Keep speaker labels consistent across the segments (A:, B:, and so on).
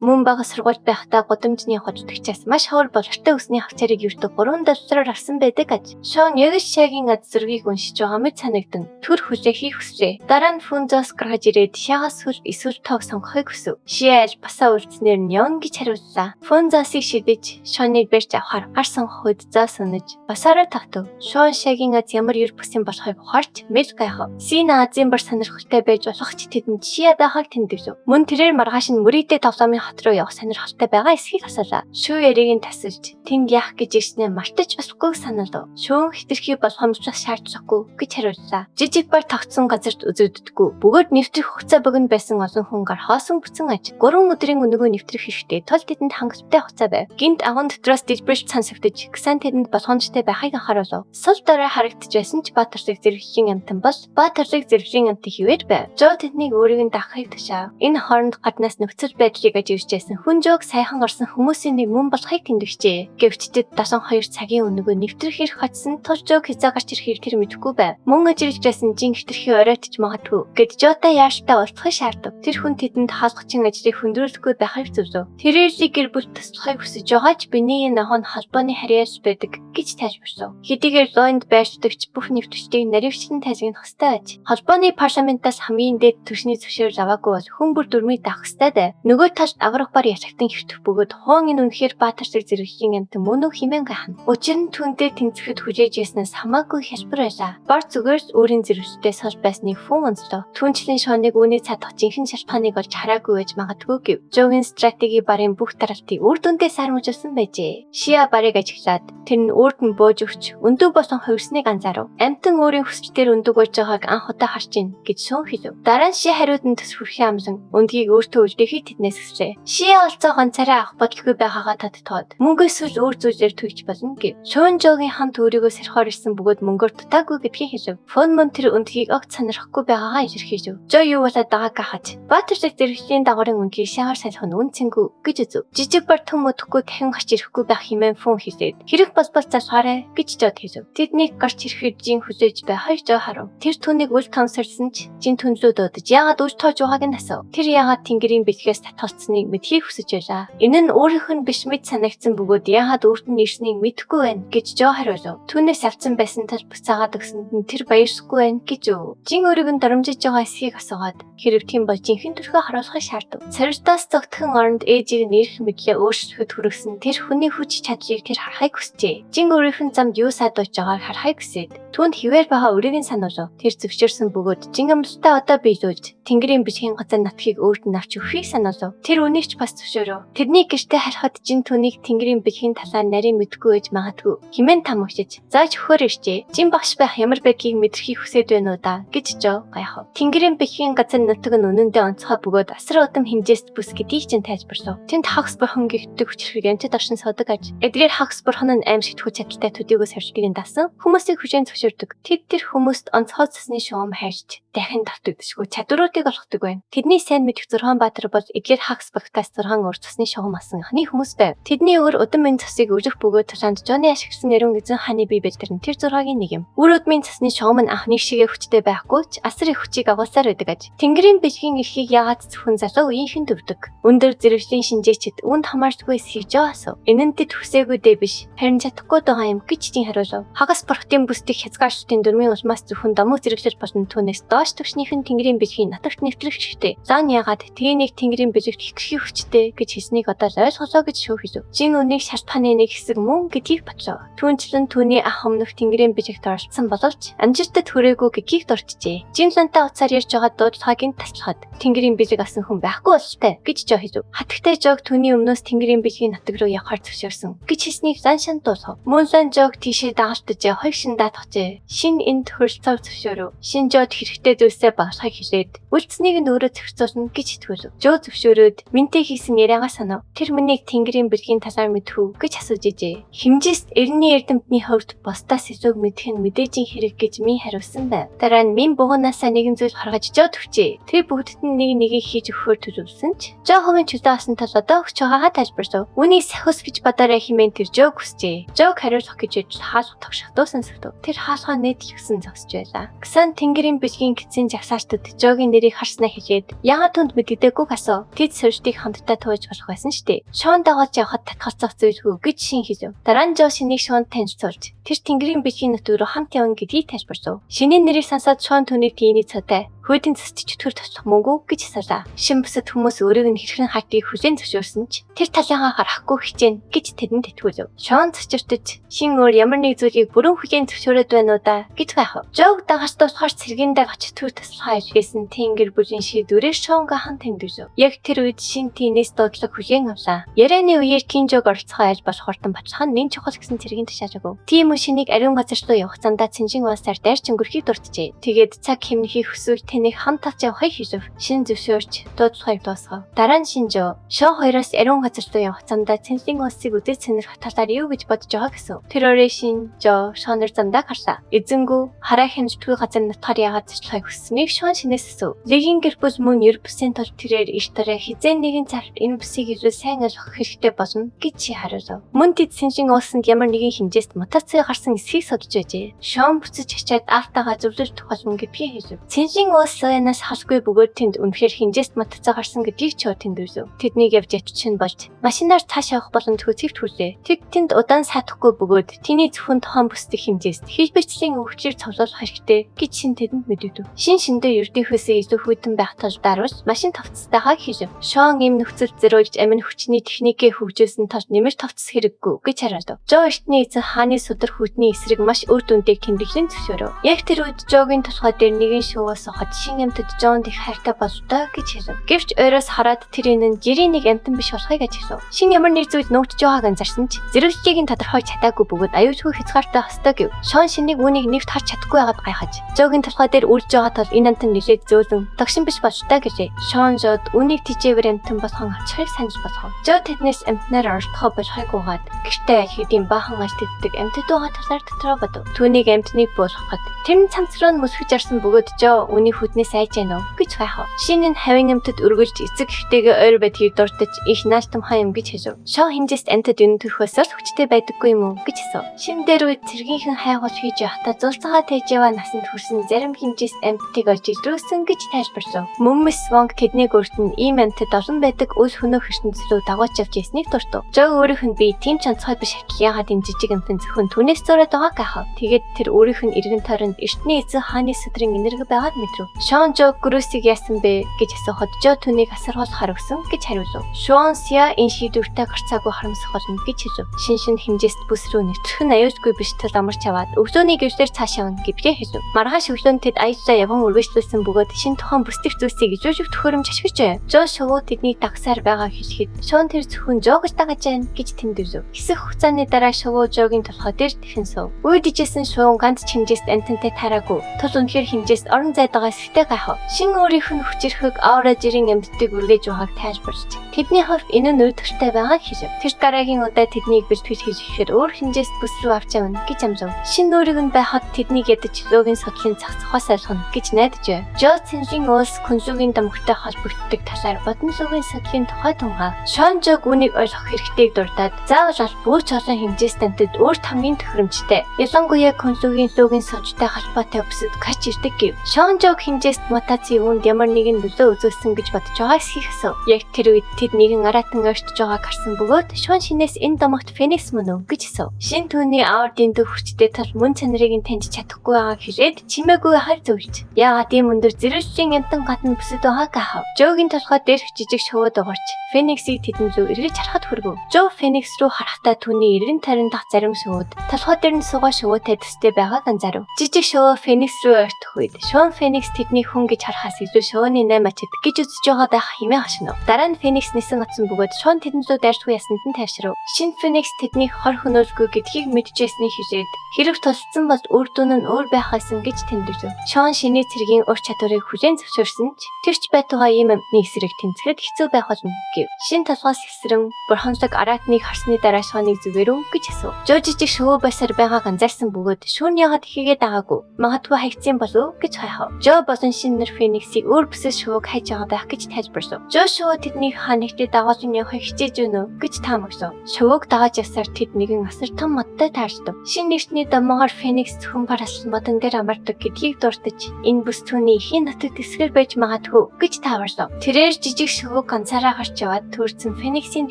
A: Мөн бага сургууль байхдаа гудамжны хождогчаас маш ховор болортой өсний хавцарыг ертөг 3 давсраар харсан байдаг аж. Шон яг шагийн ад зургийг уншиж байгаа мэт санагдан. Төр хүлээ хийх хүсрээ. Дараа нь фунзос гаргаж ирээд шаагаас хөл эсвэл тоог сонгохыг хүсв. Шиэл басаа үлдснээр нь yon гэж хариуллаа. Фунзосыг шидэж Шоныг барьж авахар гар сонгох үед заа сунаж басаараа тавтав. Шон шагийн ад ямар ер бүсэн болохыг ухаарч мэл гайхав. Сина Азийн бар сонирхолтой байж болох ч тэдэнд шиа даахыг тэмдэглэв. Мөн тэрээр маргааш нь мөрийдээ тавламын хот руу явах сонирхолтой байгаа эсхийг асуулаа. Шүү ярийг нь тасалж тэнд яах гэж ирснээр мартаж басгүй санаалав. Шүүн хэтэрхий болгоомжлох шаардлагагүй гэж хариуллаа. Жижиг бар тогтсон газарт үзэгддэггүй. Бөгөөд нэвтрэх хугацаа богино байсан олон хүн гар хоосон бүцэн аж. 3 өдрийн өнөөгөө нэвтрэх хэрэгтэй. Тул тэдэнд хангалттай хугацаа байв. Гинт агуун дотроос дэлбэрч цансагдаж гсэн тэдэнд болгоомжтой байхыг анхааруулав. Сул дорой харагдаж байсан ч Баатарлыг зэрэглэлийн амтан бол Баатарлыг зэрэглэлийн амтан хിവэр байв. Жоо тэднийг өөрийг нь дагахыг тушаав. Энэ хооронд гаднаас нөхцөл байдлыг ажиглажсэн хүн жоог сайхан орсон хүмүүсийн нэг мөн болохыг тэмдэглэжээ. Гэвч тэд 72 цагийн өнөөгөө нэвтрэх хэрэг очсон тул жоог хязаа гарч ирэхийг тэр мэдэхгүй байв. Мөн ажиглажсэн жин хэтэрхий оройтж магадгүй гэд Жоотой яарштай уулзахыг шаардав. Тэр хүн тэдэнд хаалгачин ажлыг хөндрүүлэхгүй байхыг зөвлөв. Тэрээрийг гэр бүл туслахыг хүсэж байгаа ч биений нохон холбооны харьяас байдаг гэж тайлбарлав. Хэдийгээр Лойнд байршдагч бүх нэвтрэгчдийг наривчлан тайлгнах ёстой аж. Холбооны парламентаас хамгийн дээд түвшний зөвшөөрөл аваагүй бол хүн бүр дүрмийг даах ёстой байв. Нөгөө талд аврах бар ятагтан хэвтэх бөгөөд хуун энэ үнэхээр Баатарлыг зэрэглэлийн амт мөн үү хэмээн гайхна. Учир нь түүнтэй тэнцэхэд хүлээж яснаас хамаагүй хялбар байлаа. Бар зүгээрс өөрийн зэрэгчдээ сул байсныг фүн онцлоо. Түүнчлэн Шоныг үүнийг цадах жинхэнэ шалтгааныг олж хараагүй байж магадгүй гэв. Жогийн стратеги барын бүх даралтыг үр дүндээ сармжуулсан байжээ. Шиа барыг ажиглаад тэр нь өөрт нь бууж өгч өндөг болон хувирсныг анзаарав. Амтан өөрийн хүсэлтээр өндөг болж байгааг анх удаа харж ийн гэж Шон хэлв. Дараа нь Шиа хариуд нь төс хүрхийн амлан өндгийг өөртөө үлдээхийг тэднээс хүслээ. Шиа олцоо ганцаараа авах бодлого байгаагаа тодтоод мөнгөөс sul өөр зүйлээр төгж болно гэв. Шон Жогийн хамт өөрийгөө сэрхоор ирсэн бөгөөд мөнгөөр дутаагүй гэдгийг хэлв. Фон мөн тэр өндгийг огт сонирхгүй байгаагаа илэрхийлв. Жо юу болоод байгааг гахаж Баатарлыг зэрэглэлийн дагаврын үндгийг Шиагаар салхах нь үнцэнгүй гэж үзв. Жижиг бар төм өдөхгүй дахин гарч ирэхгүй байх хэмээн фон хэлээд хэрэг болбол залхаарай гэж Жод хэлв. Тэднийг гарч ирэхэд жин хүлээж байхыг Жо харав. Тэр түүнийг үл томсорсон ч жин түнлөө дуудаж яагаад үл тоож байгааг нь асуув. Тэр яагаад тэнгэрийн бэлгээс татгалцсныг мэдхийг хүсэж байлаа. Энэ нь өөрийнх нь биш мэд санагдсан бөгөөд яагаад өөрт нь ирснийг мэдэхгүй байна гэж Жо хариулв. Түүнээс авсан байсан тал буцаагаад өгсөнд нь тэр баярсахгүй байна гэж өв. Жин өөрийг нь доромжиж байгаа эсхийг асуугаад хэрэг тийм бол жинхэнэ төрхөө харуулахыг шаардав. Царилтаас зогтхон оронд ээжийг нь ирэх мэдлээ өөрчлөхөд хүргэсэн тэр хүний хүч чадлыг тэр харахыг хүсжээ. Жин өөрийнх нь замд юу саадуулж байгааг харахыг хүсээд түүнд хിവэр байгаа өрийг нь сануулв. Тэр зөвшөөрсөн бөгөөд жин амлалтаа одоо биелүүлж тэнгэрийн бичгийн газар нутгийг өөрт нь авч өгөхийг сануулв. Тэр үнийг ч бас зөвшөөрөв. Тэдний гэртээ харахад жин түүнийг тэнгэрийн бичгийн талаар нарийн мэдгүй байж магадгүй хэмээн тамагчиж зааж өгөхөөр иржээ. Жин багш байх ямар байдгийг мэдрэхийг хүсэж байна уу да гэж Жо гайхав. Тэнгэрийн бичгийн газар нутаг нь үнэндээ онцгой бөгөөд асар удам хэмжээст бүс гэдгийг чинь тайлбарлав. Тэнд хагас бурхан гихтдэг хүчрхэг амтд оршин суудаг аж. Эдгээр хагас бурхан нь аимшигт хүч чадалтай төдийгөө савшгирийн дасан хүмүүсийг хүчээр зөвшөөрдөг. Тэд тэр хүмүүст онцгой цэсний шугам хайрч дахин давтагдшгүй чадваруудыг олгодог байна. Тэдний сайн мэдэх 6 баатар бол эдгээр хагас багтаас 6 өр цэсний шугам асан анхны хүмүүс байв. Тэдний өөр удам энэ цэсийг өргөх бөгөөд тулаанд Жоны ашигласан нэрүүн эзэн хааны бие бэлдэрн тэр 6-гийн нэг юм. Үр өдмийн цэсний шугам нь анхны шигээ хүчтэй байхгүй ч асар их хүчийг агуулсаар байдаг аж. Тэнгэрийн бичгийн эрхийг яагаад зөвхөн залуу үеийнхэн дурдаг. Өндөр зэрэглэлийн шинжээчд үүнд хамаарчгүй эсхийг Жо асуув. Энэ нь тэд хүсээгүй дээ биш. Харин чадахгүй байгаа юм гэж чинь хариулав. Хагас бурхтын бүсдийг хязгаарчдын дөрмийн улмаас зөвхөн домог зэрэглэж болно түүнээс доош түвшнийхэн тэнгэрийн бичгийн нутагт нэвтрэх хэрэгтэй. Зан яагаад тгийнийг тэнгэрийн бичигт ихэрхий хүчтэй гэж хэлснийг одоо л ойлголоо гэж Шүү хэлв. Жин үнийг шалтгааны нэг хэсэг мөн гэдгийг бодлоо. Түүнчлэн түүний ах өмнөх тэнгэрийн бичигт оролцсон боловч амжилтад хүрээгүй гэдгийг дурджээ. Жин лантай уцаар ярьж байгаа дуудлагыг таслахад тэнгэрийн бичиг асан хүн байхгүй болтой гэж Жо хэлв. Хатагтай Жог түүний өмнөөс тэнгэрийн бичгийн нутаг руу явахаар зөвшөөрсөн гэж хэлснийг Лан шанд дуусгав. Мөн Лан Жог тийшээ дагалдаж хоёр шин даатгажээ. Шин энд хөрөлцөг зөвшөөрөв. Шин Жод хэрэгтэй зүйлсээ багшхыг хэлээд үлдсэнийг нь өөрөө зөвшөөрсөн гэж итгүүлв. Жо зөвшөөрөөд минтээ хийсэн яриагаа санав. Тэр мөнийг тэнгэрийн бичгийн талаар мэдхүү гэж асууж ижээ. Химжээст эрдний эрдэмтний хувьд бусдаас эсвэг мэдэх нь мэдээжийн хэрэг гэж минь хариулсан байв. Дараа нь минь бугунаасаа нэгэн зүйл харгаж Жо төвчээ. Тэр бүгдд нь нэгийг хийж өгөхөөр төлөвлөсөн ч Жо хувийн чөлөө асан тал одоо өгч байгаагаа тайлбарлав. Үүнийг сахиус гэж бодоорой хэмээн тэр Жог хүсжээ. Жог хариулах гэж хаалга тогших дуусан сөвтөв. Тэр хаалгаа нийтлэгсэн зогсож байлаа. Гсан тэнгэрийн бичгийн гидсэн жагсаалтад Жогийн нэрийг харснаа хэлээд яагаад түнд мэддэггүй асуу. Тэд сувжтыг хамтдаа тууж болох байсан штэ. Шон дагуулж явахад татгалцах зүйлгүй гэж шин хэлв. Дараа нь Жо шинийг Шонд танилцуулж тэр тэнгэрийн бичгийн нөт рүү хамт явна гэдгийг тайлбарлав. Шинийн нэрийг сонсоод Шон түүний тийний цотой хүйдийн цэцч чөтгөр туслах мөнгө гэж асуулаа. Шин бүсэд хүмүүс өөрийг нь хэрхэн хатыг хүлээн зөвшөөрсөн ч тэр талынхаа харахгүй хичээн гэж тэдэнд тэтгүүлв. Шон цочиртж шин өөр ямар нэг зүйлийг бүрэн хүлээн зөвшөөрöd байна уу да гэж байх. Жог дагаж туслахаар цэргэндээ очиж төр туслахаа ижгээсэн тэнгэр бүжийн шийдвэрээр Шонга хан тэмдэглэв. Яг тэр үед шин тийнээс дуудлага хүлээн авлаа. Ярианы үеэр Кинжог оролцохоо айлж болох хурдан бацхан нэн чухал гэсэн цэргийн тушаажаагүй. Тийм шинийг ариун газар руу явах замдаа Цэнжин улсаар дайрч өнгөрөхийг дурджээ. Тэгээд цаг хэмнэхийг хүсвэл тэнийг хамт авч явахыг хэлв. Шин зөвшөөрч дуудлагыг дуусгав. Дараа нь Шинжо Шон хоёроос ариун газар руу явах замдаа Цэнжин улсыг үзэж сонирх талаар юу гэж бодож байгаа гэсэн. Тэр орой Шинжо Шонор замдаа гарлаа. Эзэнгүү хараа хэмжтгүй газар нутгаар яагаад зочлохыг хүссэнийг Шон шинээс асуув. Лигийн гэр бүл мөн 9% тул тэрээр иш тараа хизээ нэгэн царт энэ бүсийг илүү сайн ойлгох хэрэгтэй болно гэж чи хариулав. Мөн тэд Цэнжин улсанд ямар нэгэн хэмжээст мутаци гарсан эсхийг судалж байжээ. Шон буцаж очиад автагаа зөвлөж тухайлбан гэдгийг хэлв. Цэнжин улсаас халгүй бөгөөд тэнд үнэхээр хэмжээст мутаци гарсан гэдгийг ч тэмдэглэв. Тэднийг явж ятчин болж машинаар цааш явах боломжгүй цэвт хүлээ. Тэд тэнд удаан саатахгүй бөгөөд тэний зөвхөн тохон бүсдэх хэмжээст хэлбэрчлийн өвчлөөр цовлуулах хэрэгтэй гэж шин тэдэнд мэдэгдэв. Шиндээ ердийнхөөсөө илүү хүйтэн байх тул даруус машин тавцтайгаа хэлв. Шон им нөхцөл зөрүүлж амин хүчний техникээ хөгжүүлсэн тул нэмэр тавцс хэрэггүй гэж хариулав. Жо эртний эзэн хааны судар хүйтний эсрэг маш үр дүнтэй тэмдэглэн зөвшөөрөв. Яг тэр үед Жогийн толгой дээр нэгэн шуваас хот шин амьтад Жонд их хайртай болдоо гэж хэлв. Гэвч ойроос хараад тэр энэ жирийн нэг амтан биш болохыг ажиглав. Шин ямар нэг зүйл нуугдж байгааг анзаарсан ч зэрэглэлийг нь тодорхой чадаагүй бөгөөд аюулгүй хязгаартай хостой гэв. Шон шинийг үүнийг нэвт харж чадахгүй байгаад гайхаж Жогийн толгой дээр үрж байгаа тул энэ амтан нэлээд зөөлөн дагшин биш болжтой гэжээ. Шон Жод үүнийг тижээвэр амтан болгон очихыг санаж болгов. Жо тэднээс амтнаар оролдохоо болохыг угаад гэртээ хэдийн баахан аль тэддэг амтд байгаа талаар дотроо бодов. Түүнийг амтныг буулгахад тэр нь цамцруу нь мөсгөж арсан бөгөөд Жо үүний хүднээс айж гэнэ үү гэж хайхав. Шинэ нь хавийн амтд өргөлж эцэг ихтэйгээ ойр байдгийг дурдж их наалтам хаям гэж хэлв. Шон хэмжээст амтд энэ төрхөөс л хүчтэй байдаггүй юм уу гэж асуув. Шинэ дээр үед цэргийнхэн хайгуул хийж явахдаа зулцаагаа тээж яваа насанд хүрсэн зарим хэмжээст амттыг олж илрүүлсэн гэж тайлбарлав. Мөмс Вонг тэднийг өөрт нь ийм амтд олон байдаг үл хөнөөх ертөнцлөө дагуулж явж ясныг дуртав. Жо өөрийнх нь би тийм ч онцгой биш яагаад энэ жижиг амтэн зөвхөн түүнээс зураад байгааг гахав. Тэгээд тэр өөрийнх нь эргэн тойронд эртний эзэн хааны судрын энерги байгаад мэдрв. Шон Жо Грүсийг яасан бэ гэж асуухад Жо түүнийг асаргуулахаар өгсөн гэж хариулв. Шон Сия энэ шийдвэртэй гарцаагүй харамсах болно гэж хэлв. Шиншин хэмжээст бүс рүү нэвтрэх нь аюулгүй биш тул амарч аваад өглөөний гэрчлэр цааш явна гэвгээ хэлв. Маргааш өглөөнд тэд аяжлаа явган үргэлжлүүлсэн бөгөөд шин тохон бүсдэх зүйлсийг ижүүжих төхөөрөмж ашиглажээ. Жо шувуу тэднийг дагсаар байгаа хэлэхэд Шон тэр зөвхөн Жо гэж дагаж байна гэж тэмдэглэв. Хэсэг хугацааны дараа шувуу Жогийн толгой дээр дахин сув. Үйд ижсэн шувуу ганц хэмжээст амтантай тараагүй. Тул үнэхээр хэмжээст орон зайд байгаа эсвэтэй гайхав. Шин өөрийнх нь хүчирхэг аура жирийн амьтдыг үргэж байгааг тайлбарлаж тэдний хувьд энэ нь өдөртэй байгааг хэлв. Тэр дараагийн удаа тэднийг бэлтгэл хийхээр өөр хэмжээст бүс рүү авч явна гэж амжив. Шин өөрийг нь байхад тэднийг ядаж Жогийн содлын цогцохоос ойлгоно гэж найдажээ. Жо Цэнжин улс Күнсүгийн дамгтай холбогддог талаар бодон сүгийн содлын тухай тунгаа. Шон Жог үүнийг ойлгох хэрэгтэйг дурдаад заавал бөөч олон хэмжээст амтд өөрт хамгийн төхөөрөмжтэй. Ялангуяа Күнсүгийн сүгийн содтой холбоотой бүсэд кач ирдэг гэв. Шон Жог хэмжээст мутаци үүнд ямар нэгэн нөлөө үзүүлсэн гэж бодож байгаа эсхийг асуув. Яг тэр үед тэд нэгэн аратан ойртож байгааг харсан бөгөөд Шон шинээс энэ домогт Феникс мөн үү гэж асуув. Шин түүний аурдын дөв хүчтэй тал мөн чанарыг нь таньж чадахгүй байгааг хэлээд чимээгүй хайр зөвлөж. Яагаад ийм өндөр зэрэгчлийн амтан гадна бүсэд байгааг ахав. Жогийн толгой дээрх жижиг шувуу дугарч Фениксийг тэдэн рүү эргэж харахад хүргэв. Жо Феникс рүү харахтаа түүний эргэн тойрон дах зарим шувууд толгой дээр нь суугаа шувуутай төстэй байгааг анзаарав. Жижиг шувуу Феникс рүү ойртох үед Шон Феникс тэдний хүн гэж харахаас илүү шувууны 8 ачид гэж үзэж байгаа байх хэмээн хашнав. Дараа нь Феникс нисэн оцсон бөгөөд Шон тэдэн рүү дайртгүй ясанд нь тайвшрав. Шин Феникс тэднийг хор хөнөөлгүй гэдгийг мэдчихсэний хэлээд хэрэг тулцсан бол үр дүн нь өөр байхаасан гэж тэмдэглэв. Шон шиний цэргийн ур чадварыг хүлээн зөвшөөрсөн ч тэрч байтугай ийм амтны эсрэг тэнцэхэд хэцүү байх болно гэв. Шин толгоос эсрэн бурханлаг аратныг харсны дараа Шоныг зүгээрүү гэж асуув. Жо жижиг шувуу байсаар байгааг анзаарсан бөгөөд шүүн ягаад ихийгээ дагаагүй магадгүй хайгцсан болов гэж хайхав. Жо болон шинэ нэр Фениксийг өөр бүсэс шувууг хайж байгаа байх гэж тайлбарлав. Жо шувуу тэднийг ханигтээ дагуулж явахыг хичээж өгнө гэж таамаглав. Шувууг дагаж явсаар тэд нэгэн асар том модтой таарчдаг. Шинэ нэртний домоогоор Феникс зөвхөн параслан модон дээр амардаг гэдгийг дурдж энэ бүс түүний ихийн нутагт эсгэр байж магадгүй гэж тааварлав. Тэрээр жижиг шувууг ганцаараа гарч яваад төрсөн Фениксийн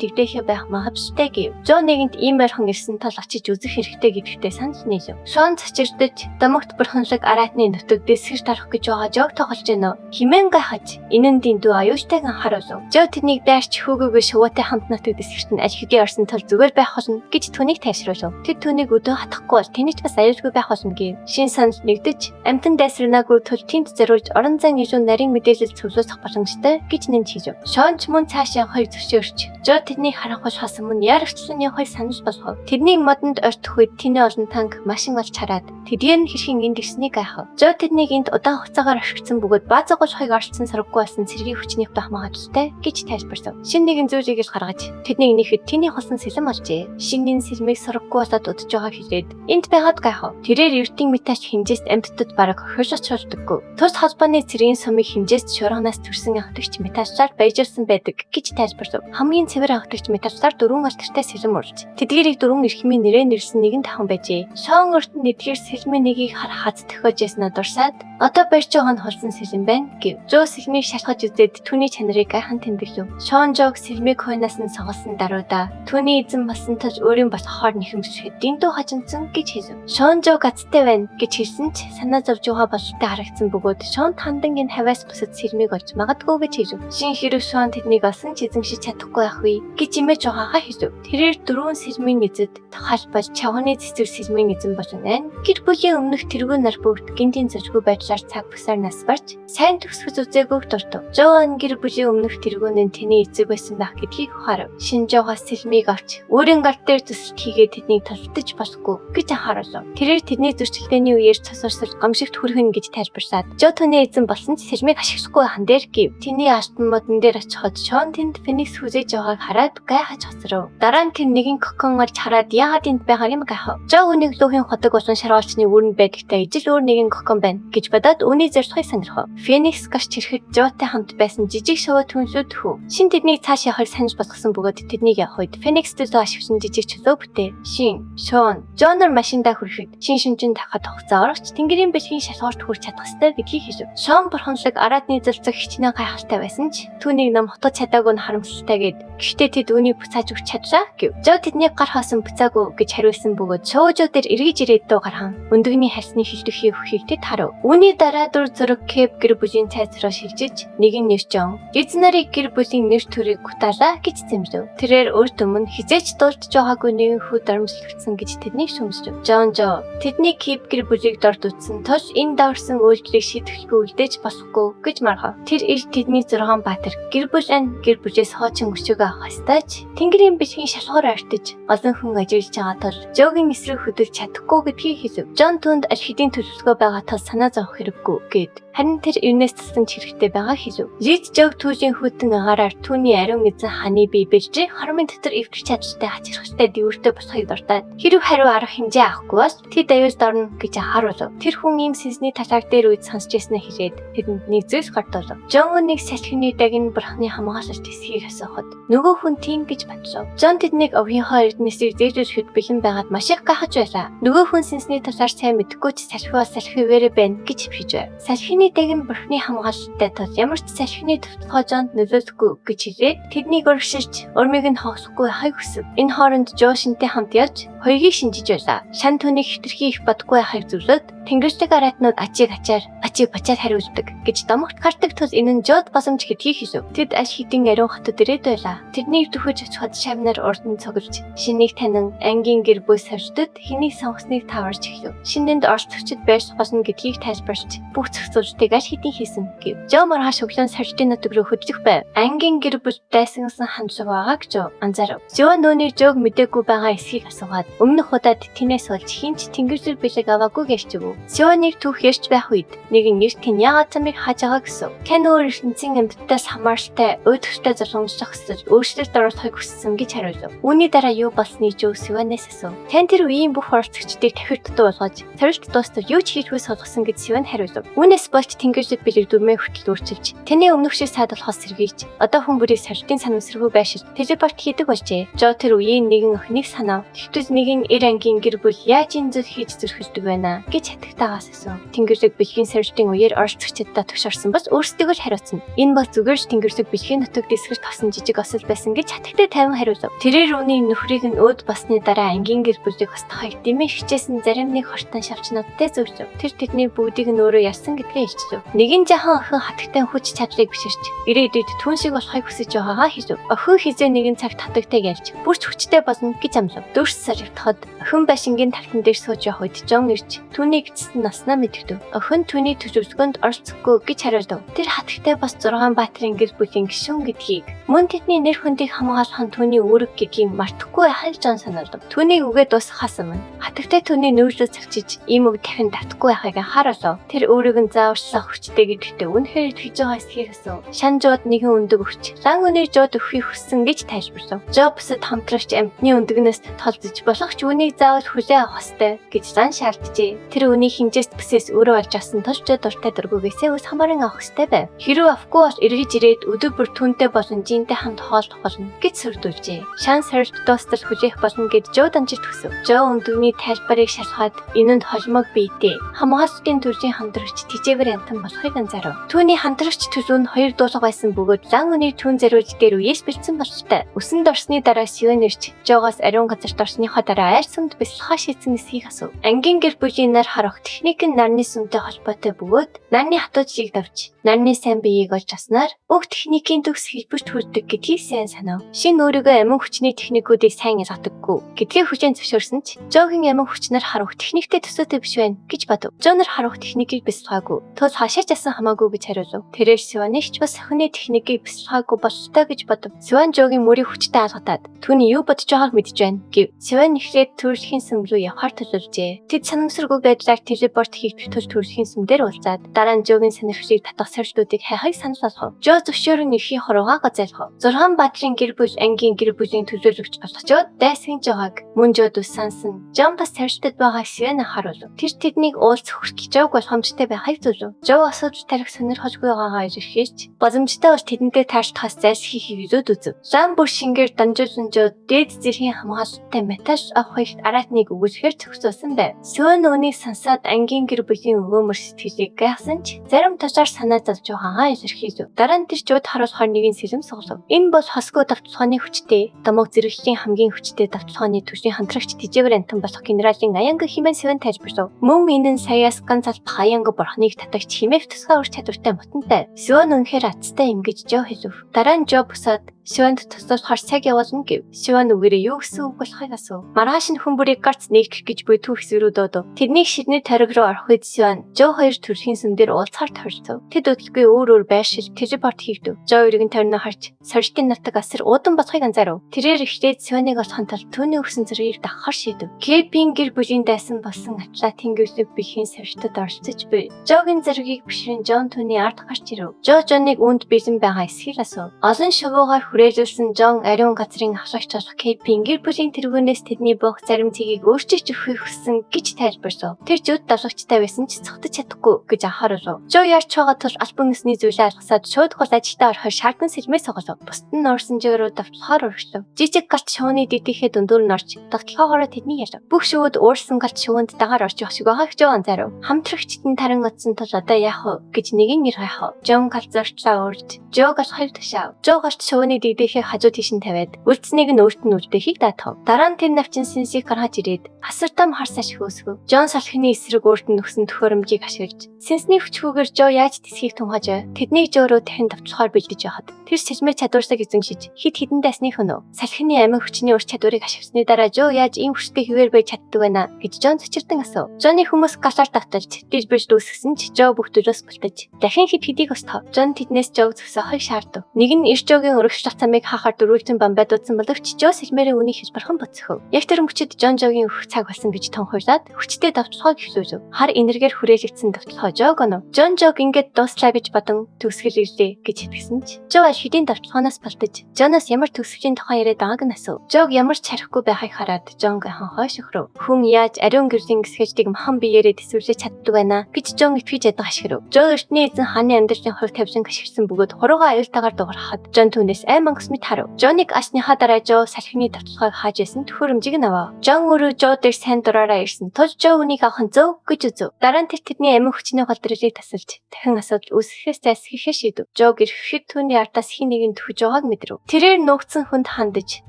A: дэгдээхэ байх магадaltaй гэв. Жо нэгэнд ийм байрхан ирсэн тал очиж үзэх хэрэгтэй гэдэгтээ санал нийлв. Шон цочирдож дамагт бурханлаг араатны нутагт эсгэр тарах гэж байгаа Жог тоглож байна. Химэн гайхаж энэ нь дэндүү аюултайг анхааруулв. Жо тэднийг дайрч хүүгөөгүй шувуутай хамт нутагт эсгэрт нь ажил хэдий орсон тул зүгээр байх болно гэж түүнийг тайшруулв. Тэд түүнийг өдөө хатахгүй бол тэний ч бас аюулгүй байх болно гэв. Шин санал нэгдэж амтан дайсрнаагүй тул тэнд зориулж орон зайн ижүүн нарийн мэдээлэл цуглуулах боломжтой гэж нэмж хийв. Шон ч мөн цааш явахыг зөвшөөрч Жо тэднийг харахгүй шосон мөн яарагчлан явахыг санал болгов. Тэднийг модонд ойртох үед тэний олон танк машин болж хараад тэдгээр нь хэрхэн энд ирснийг гайхав. Жо тэднийг энд удаан хугацаагаар оршигдсан бөгөөд баазгуулахыг оролцсон сарвгүй болсон цэргийн хүчнийх байх магадaltaй гэж тайлбарлав. Шинэ нэгэн зүйлийг л гаргаж тэднийг нэхэд тэний хосон сэлэм олжээ. Шинийн сэлмийг сарвгүй болоод удаж байгаа хэлээд энд байгаад гайхав. Тэрээр эрдэнэ метач хэмжээст амьтдад бараг хөршөчөлдөггүй. Тус холбооны цэргийн сумыг хэмжээст шуурганаас төрсэн агтагч металлаар баяжуулсан байдаг гэж тайлбарлав. Хамгийн цэвэр агтагч металлаар дөрвөн алтартай сэлэм урж тэдгээрийг дөрвөн эрхмийн нэрээр нэрлсэн нэгэн тахан байжээ. Шон өртөнд эдгээр сэлмийн нэгийг хаз төхөж яснаа дурсаад одоо барьж байгаа нь холсон сэлэм байна гэв. Жо сэлмийг шалгаж үзээд түүний чанарыг гайхан тэмдэглэв. Шон Жог сэлмийг хойноос нь соголсон даруйда түүний эзэн болсон тул өөрийн болохоор нэхэмжихэд дэндүү хажимдсан гэж хэлв. Шон Жог гацтай байна гэж хэлсэн ч санаа зовж байгаа бололтой харагдсан бөгөөд Шон тандан энэ хаваас бусад сэлмийг олж магадгүй гэж хэлв. Шин хэрэг Шон тэднийг олсон ч эзэмшиж чадахгүй байх вэ гэж имэж байгаагаа хэлв. Тэрээр дөрвөн сэлмийн эзэд тохиолбож чавганы цэцэр сэлмийн эзэн болно байна. Гэр бүлийн өмнөх тэргүүн нар бүгд гинтийн зочгүй байдлаар цаг бүсаар нас барж сайн төгсгөж үзээгүйг дуртав. Жон гэр бүлийн өмнөх тэргүүнд нь тэний эцэг байсан байх гэдгийг ухаарав. Шинэ Жогоос сэлмийг авч өөрийн гар дээр төсөлт хийгээд тэднийг толтож болохгүй гэж анхааруулав. Тэрээр тэдний зөрчилдөөний үеэр цосорсол гомшигт хүрхэн гэж тайлбарлаад Жо түүний эзэн болсон ч сэлмийг ашиглахгүй хан дээр гэв. Тэний алтан модон дээр очиход Шон тэнд Феникс хүзэж байгааг хараад гайхаж хоцров. Дараа нь тэр нэгэн кокон олж хараад яагаад энд байгааг юм гайхав. Жо үнийг луухийн ходог болон шаргаалчны үүрэнд байдагтай ижил өөр нэгэн кокон байна гэж бодоод үүний зорилгыг сонирхов. Феникс гарч ирэхэд Жотой хамт байсан жижиг шувуу түншүүд хүү. Шин тэднийг цааш явахыг санаж болгосон бөгөөд тэднийг явах үед Феникс төлөө ашигчин жижиг чөлөө бүтээ. Шин, Шон, Жонор машиндаа хүрэхэд шин шимжин тавхад хугацаа орогч тэнгэрийн бэлгийн шалгуурт хүрч чадах ёстой гэдгийг хэлв. Шон бурханлаг араатны зэлцэг хичнээн гайхалтай байсан ч түүнийг нам хотод чадаагүй нь харамсалтай гэд гэхдээ тэд үүнийг буцааж өгч чадлаа гэв. Жо тэднийг гар хоосон буцаагүй гэж хариулсан бөгөөд шоужоо дээр эргэж ирээд дөө гархан өндөгний харсны хилдэхийг өгөхийг тэд харав. Үүний дараа дүр зураг Кэп гэр бүлийн цайзраа шилжиж нэгэн нэр Жон эзэн нарыг гэр бүлийн нэр төрийг гутаалаа гэж зэмлэв. Тэрээр өөрт өмнө хизээч дуулж байгаагүй нэгэн хүү дарамжлагдсан гэж тэднийг шүүмжлэв. Жон Жо тэдний Кэп гэр бүлийг дорд утсан тул энэ даварсан үйлдэлийг шийдэхгүй үлдээж болохгүй гэж маргав. Тэр ил тэдний 6 баатар гэр бүл гэр бүлээс хоочин өчөөгөө авах ёстойч тэнгэрийн бэлгийн шалгуур ортож олон хүн ажиллаж байгаа тул Жогийн эсрэг хөдөлж чадахгүй гэдгийг хэлв. Жон түнд аль хэдийн төлөвлөгөө байгаа тул санаа зовох хэрэггүй гэд харин тэр Эрнест тасалж хэрэгтэй байгаа хэлв. Лид Жог түүлийн хүйтэн агаараар түүний ариун эзэн ханы бие бэлжээ хормын дотор эвдэрч чадaltaй хачирхалтай дэвүүртэй болохыг дуртаад хэрв хариу арга хэмжээ авахгүй бол тэд аюулд орно гэж анхааруулв. Тэр хүн ийм сэсний талаар дээр үед сонсч яснаа хэлээд тэдэнд нэг зүйлс гартуулв. Жон нэг салхины дагин бурхны хамгаалалт эсхийг асуухад нөгөө хүн тийм гэж бодлоо. Жон тэднийг овгийнхоо эрдэнэсийг зээлжүүлэхэд бэлэн байгаад маш их гахаж байлаа. Нөгөө хүн сэсний талаар сайн мэдэхгүй ч салхи вэрэ байна гэж хэлж байв. Салхины дагин бурхны хамгаалалттай тул ямар ч салхины төвтгөө Жонд нөлөөлөхгүй гэж хэлээд тэднийг өргөшөж урмыг нь хоосохгүй хайг хүсв. Энэ хооронд Жо шинтэй хамт явж хоёрыг шинжиж байлаа. Шан түүнийг хитрхи их бодгүй байхыг зөвлөд тэнгэрчлэг араатнууд ачийг бачаад хариулдаг гэж домогт гардаг тул энэ нь Жод басамж гэдгийг хэлв. Тэд аль хэдийн ариун хотод ирээд байлаа. Тэрнийг төхөж очиход шавнаар урдан цуглж шинийг танин ангийн гэр бүл савчдад хэнийг сонгосныг таварж эхлэв. Шинэнд орч төвчд байрс болно гэдгийг тайлбарч бүх зохицуултыг аль хэдийн хийсэн гэв. Жо маргааш өглөө савчдын нутаг руу хөдлөх байв. Ангийн гэр бүл дайсансан хамшиг байгааг Жо анзаарав. Жо нөөний Жог мэдээгүй байгаа эсхийг асуугаад өмнөх удаад тинээс олж хинч тэнгэрзэр бэлэг аваагүй гэж чив. хэлэв. Сёнийг түүх ярьж байх үед нэгэн эрт хэн яагаад замыг хааж байгаа гэсэн. Кен өөр ертөнцийн амьтдаас хамааралтай өөдөртөө зургамжлах хүсэж өөрчлөлт оруулахыг хүссэн гэж хариулв. Үүний дараа юу болсныг Жо Сиванаас асуув. Тэн тэр үеийн бүх оролцогчдыг тавхирт дуу болгож сорилт дуустал юу ч хийдгүй суулгасан гэж Сиван хариулв. Үүнээс болж тэнгэржид бэлэгдүрмээ хүртэл өөрчилж тэний өмнөх шиг саадуулахаас сэргийж одоо хүн бүрийг сорилтын санамсаргүй байшиж телепорт хийдэг болжээ. Жо тэр үеийн нэгэн охиныг санав. Тэгтэл нэгэн эр ангийн гэр бүл яаж энэ зүйл хийж зөрхилдөг байна гэж хатагтаагаас асуув. Тэнгэржид бэлгийн сорилтын үеэр оролцогчдод төгш орсон бас өөрсдөө хариуцсан. Энэ бол зүгээр ч тэнгэржид бэлгийн нутагт эсгэж тосон жижиг осол байсан гэж хатагтай тайван хариулв. Тэрээр үүний нөхрийг нь өөд басны дараа ангийн гэр бүлийг устгахыг дэмий хичээсэн зарим нэг хортон шавчнуудтай зөвшөв. Тэр тэдний бүгдийг нь өөрөө ярьсан гэдгээ илчилв. Нэгэн жахан охин хатагтай хүч чадлыг биширч ирээдүйд түн шиг болохыг хүсэж байгаагаа хэлв. Охин хизээ нэгэн цаг татагтай ялж бүрч хүчтэй болно гэж амлав. 4 сар явтахад охин байшингийн тархин дээр сууж явах үед Жон ирж түүнийг эцэст наснаа мэдгэв. Охин түүний төсөвлөгөөнд оролцохгүй гэж хариулв. Тэр хатагтай бас 6 баатрын гэр бүлийн гишүүн гэдгийг мөн тэдний нэр хүндийг хамгаалах нь түүний үүрэг гэдгийг мартахгүй хайж Жон санаалв. Түүнийг үгээд дуусгахаас өмнө хатагтай түүний нүүрсээ цагчиж ийм үг дахин давтахгүй байхыг анхааруулв. Тэр өөрийг нь зааварчлах хүчтэй гэдэгтээ үнэхээр итгэж байгаа эсхийг асуув. Шан Жод нэгэн өндөг өгч лан өнөөр Жод өхийг хүссэн гэж тайлбарлав. Жо бусад хамтрагч амьтны өндөгнөөс толдож болох ч үүнийг заавал хүлээн авах ёстой гэж зан шаарджээ. Тэр үнийг хинжээс бүсээс өөрөө олж авсан тул Жо дуртай дургүйгээсээ ус хамааран авах ёстой байв. Хэрвээ авахгүй бол эргэж ирээд өдөр бүр түүнтэй болон жинтэй хамт хооллох болно гэж сүрдүүлжээ. Шан сорилт дуустал хүлээх болно гэж Жо дамжиж төсөв. Жо өндөгний тайлбарыг шалгаад энэнд холимог бийтэй хамгаалалтын төрлийн хамтрагч тижээвэр амтан болохыг анзаарав. Түүний хамтрагч төлөв нь 2 дуулга байсан бөгөөд лан өнийг түүн зориулж дээр үеэс бэлдсэн болжээ. Өсөнд орсны дараа Сивэн ирж Жогоос ариун газарт орсныхоо дараа айр сүмд бясалгах шийдсэн эсхийг асуув. Ангийн гэр бүлийн нар харах техник нь нарны сүмтэй холбоотой бөгөөд нарны хатуужийг давж нарны сайн биеийг олж авснаар бүх техникийн төгс хэлбэрт хүрдэг гэдгийг сайн санав. Шин өөрийгөө амин хүчний техникүүдийг сайн ялгадаггүй гэдгийг хүчээр зөвшөөрсөн ч Жогийн амин хүчнэр харах техниктэй төсөөтэй биш байна гэж бодов. Жонор харах техникийг бясалгаагүй. Тул хаашаач асан хамаагүй гэж хариулв. Тэрээр Сиванич бас охины техникийг бясалгаагүй бололтой гэж бодов. Сиван Жогийн мөрийг хүчтэй алгадаад түүний юу бодож байгааг мэдж байна гэв. Сиван ихлээд төрөлхийн сүм рүү явхаар төлөвлөжээ. Тэд санамсаргүй байдлаар телепорт хийх тул төрөлхийн сүм дээр уулзаад дараа нь Жогийн сонирхлыг татах сорилтуудыг хайхыг санал болгов. Жо зөвшөөрөн эрхийн хорвоогоо газайлгав. 6 баатрын гэр бүл ангийн гэр бүлийн төлөөлөгч болгочоод дайсан Жог мөн Жод сансан. Жон бас сорилтод байгаа Сиван харуулв. Тэр тэднийг уулзах хүртэл Жог боломжтой байхыг зөвлөв. Жо асуудал тарих сонирхолгүй байгаагаа илэрхийлж боломжтой бол тэдэнтэй таашлахаас зайлсхийхийг илүүд үзв. Жан бүр шингээр дамжуулсан Жод дээд зэргийн хамгаалалттай металл авахыг аратныг өгүүлэхээр зохицуулсан байв. Сиван үүнийг сансаад ангийн гэр бүлийн өвөөмөр сэтгэлийг гайхсан ч зарим тушаар санаа зовж байгаагаа илэрхийлв. Дараа нь тэр Жод харуулахаар нэгэн сэлэм суглав. Энэ бол хосгоо давталгааны хүчтэй, дамог зэрэглэлийн хамгийн хүчтэй давталгааны төрлийн хамтрагч тижээвэр амтан болох генералын Аянга хэмээн Сиван тайлбарлав. Мөн энэ нь саяас ганцалдах Аянга бурхныг татагч хэмээх тусгай ур чадвартай мутантай. Сиван үнэхээр аттай юм гэж Жо хэлв. Дараа нь Жо бусаад Сиванд туслахаар цаг явуулна гэв. Сиван үгээрээ юу гэсэн үг болохыг асуув. Маргааш нь хүн бүрийг гарц нээгдэх гэж буй түүх зэрүү дуудав. Тэднийг шидний тойрог руу орох үед Сиван Жо хоёр төрхийн сүм дээр уулзахаар тохирцов. Тэд өдөлгүй өөр байршил телепорт хийвдэв. Жо хоёрын тойрноо харж сорилтын нартаг асар уудан болохыг анзаарав. Тэрээр ихлээд Сиваныг олохын тулд түүний өгсөн зэргийг дагахаар шийдэв. Кепийн гэр бүлийн дайсан болсон Атлантын гэрлэг бихийн сорилтод оролцож буй. Жогийн зэргийг бишрэн Жон түүний ард гарч ирэв. Жоныг үүнд бэлэн байгаа эсхийг асуув. Олон шувуугаар хүрээлүүлсэн Жон ариун газрын хавшигч болох Кепийн гэр бүлийн тэргүүнээс тэдний буух зарим цэгийг өөрчилж өгөхийг хүссэн гэж тайлбарлав. Тэр Жод давлагчтай байсан ч цогтож чадахгүй гэж анхааруулв. Жо ярьж байгаа тул албан ёсны зүйлээ алгасаад шууд гол ажилдаа орохоор шаардсан сэлмээ соголов. Бусд нь орсон жирөө давтлахаар урагшлав. Жижиг галт шууны дэдийхээ дундуур нь орж давтлахаараа тэдний ялав. Бүх шууд уурсан галт шуунд дагаар орж явах шиг байгааг Жо анзаарав. Хамтрагчид нь таран оцсон тул одоо яах вэ гэж нэгэн нэр хайхав. Жон галт зорчлоо урд Жог алхахыг тушаав. Жо галт шууны дэдийхээ хажуу тийш нь тавиад үлдснийг нь өөрт нь үлдээхийг даатгав. Дараа нь тэр навчин сэнсийг гаргаж ирээд асар том харсаа шихөөсгөв. Жон салхины эсрэг өөрт нь өгсөн төхөөрөмжийг ашиглаж сэнсний хүчгүйгээр Жо яаж тэсхийг тунхаж тэднийг Жо руу дахин давталхаар бэлдэж явахад тэр сэлмээ чадварсаг эзэмшиж хид хідэн дайсны хөнөө салхины амин хүчний ур чадварыг ашигласны дараа Жо яаж ийм хүчтэй хэвээр байж чаддаг байна гэж Жон цочирдан асуув. Жоны хүмүүс галаар давталж дэлбэж дүүсгсэн ч Жо бүх төлөөс бултаж дахин хид хидийг устгав. Жон тэднээс Жог зөксөхийг шаардав. Нэг нь эрч Жогийн урагшлах туршлах цамыг хаахаар дөрвөлжин бамбай дуудсан боловч Жо сэлмээрээ үнийг хийж бархан буцсахв. Яг тэр мөчөд Жон Жогийн өөх цаг болсон гэж тунхаглаад хүчтэй давталгаа гихлүүлв. Хар энергээр хүрээлэгдсэн давталгаа Жог онов. Жон Жог ингээд дуслаа гэж бодон төгсгөлээ гэж итгэсэн ч Жо шидийн давталгаанаас балтаж Жоноос ямар төгсгөлийн тухай яриад байгааг нь асуув. Жог ямар ч харихгүй байхыг хараад Жонг хонхоо шөхрөв. Хүн яаж ариун гэрлийн гэсгэждэг махан биеэрээ төсвөрлөж чаддаг байна гэж Жон итгэж яддаг ашиграв. Жо эртний эзэн хааны амьдралын хувь тавьсан гიშгсэн бөгөөд хуруугаа аюултаагаар дуурахад Жон түүнээс айман гэсмит харав. Жоныг асныхаа дараа Жо салхины давталгааг хааж исэн төхөөрөмжийг нь авав. Жон өөрөө Жо дээр сайн дураараа ирсэн тул Жо үнийг авах нь зөв гэж үзв. Дараа нь тэдний амин хүчний голдролыг тасалж дахин асуудал үүсгэхээс зайлсхийхээ шийдэв. Жо гэрхэд түүний ардаас хин нэгэн төхөж байгааг мэдрэв. Тэрээр нуугдсан хүнд хандаж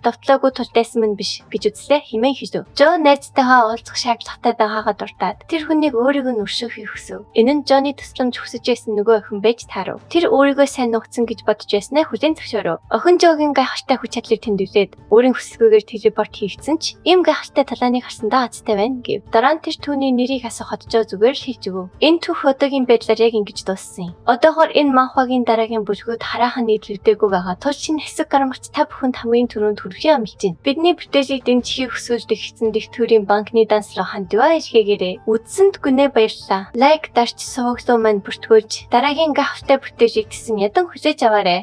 A: давтлаагүй тул дайсан мэн биш гэж үзлээ хэмээн хэлв. Жо найзтайгаа уулзах шаардлагатай байгаагаа дуртаад тэр хүнийг өөрийгөө өршөөхийг хүсв. Энэ нь Жоны тусламж хүсэж байсан нөгөө охин байж таарав. Тэр өөрийгөө сайн нуугдсан гэж бодож байснаа хүлээн зөвшөөрөв. Охин Жогийн гайхалтай хүч чадлыг тэмдэглээд өөрийн хүсэлгүйгээр телепорт хийгдсэн ч ийм гайхалтай талааныг харсандаа азтай байна гэв. Дараа нь тэр түүний нэрийг асуухад Жо зүгээр л хэлж өгөв. Энэ түүх одоогийн байдлаар яг ингэж дууссан юм. Одоогоор энэ манхвагийн дараагийн бүлгүүд хараахан нийтлэгдээгүй байгаа тул шинэ хэсэг гармагч та бүхэнд хамгийн түрүүнд хүрэхийг амлаж байна. Бидний бүтээлийг дэмжихийг хүсвэл дэгцэн дэвтгүүрийн банкны данс руу хандваа илгээгээрэй. Үдсэнд гүнээ баярлалаа. Лайк дарч сувагсуу маань бүртгүүлж дараагийн гахалтай бүтээлийг тэсэн ядан хүлээж аваарай.